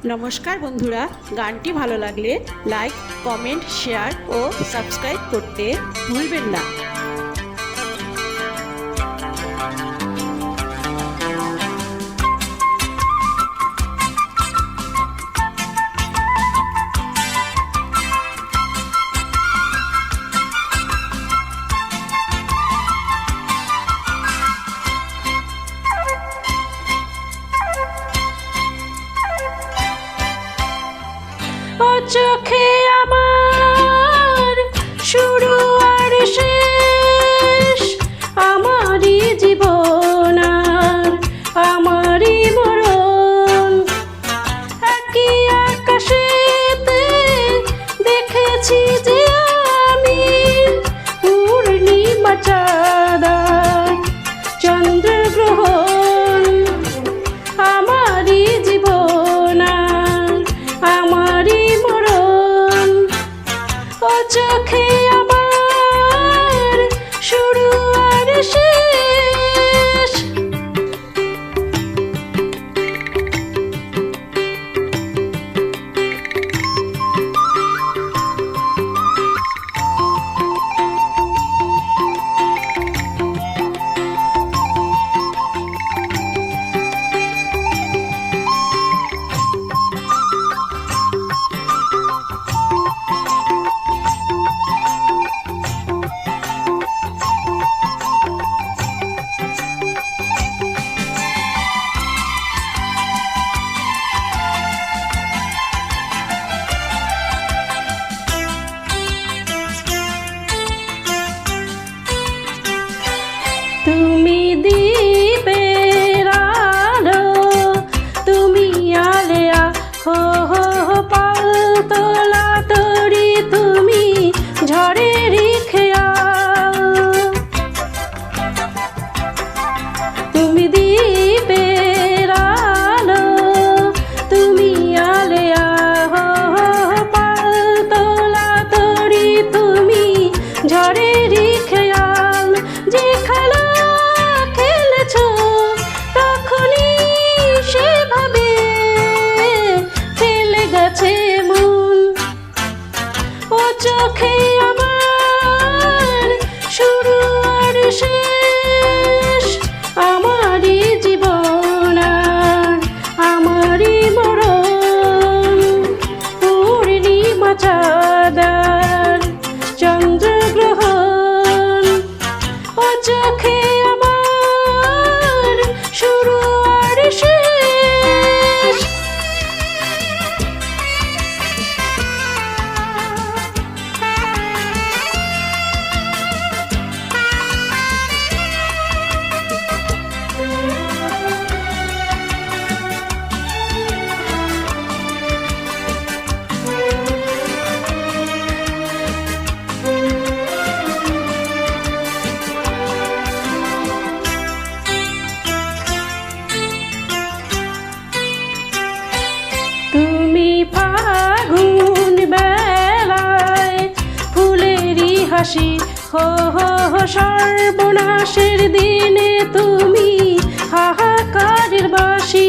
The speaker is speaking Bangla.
নমস্কার বন্ধুরা, গানটি ভালো লাগলে লাইক, কমেন্ট, শেয়ার ও সাবস্ক্রাইব করতে ভুলবেন না। ও চোখে আমার শুরু আর শেষ, আমারই জীবন আর আমারই মরণ। একই আকাশেতে দেখেছি যে আমি পূর্ণিমা চাঁদ আর চন্দ্রগ্রহণ। আমারই জীবন আর আমারই মরণ। ও চোখে আমার শুরু আর শেষ। তুমি দীপের আলো, তুমি আলেয়া হো হো পালতোলা তরি, তুমি ঝড়ের খেয়াল। তুমি দীপের আলো, তুমি আলেয়া হো হো পালতোলা তরি, তুমি ঝড়ের খেয়াল। যে খেলা খেলেছো তখনই সেভাবে ফেলে গেছে মন। ও চোখে আমার শুরু আর শেষ, আমারই জীবন আর আমারই মরণ। পূর্ণিমা চাঁদ আর চন্দ্রগ্রহণ। ও চোখে আমার শুরু আর শেষ। তুমি ফাগুন বেলায় ফুলেরই হাসি, হো হো হো সর্বনাশের দিনে তুমি হাহাকারের বাসি।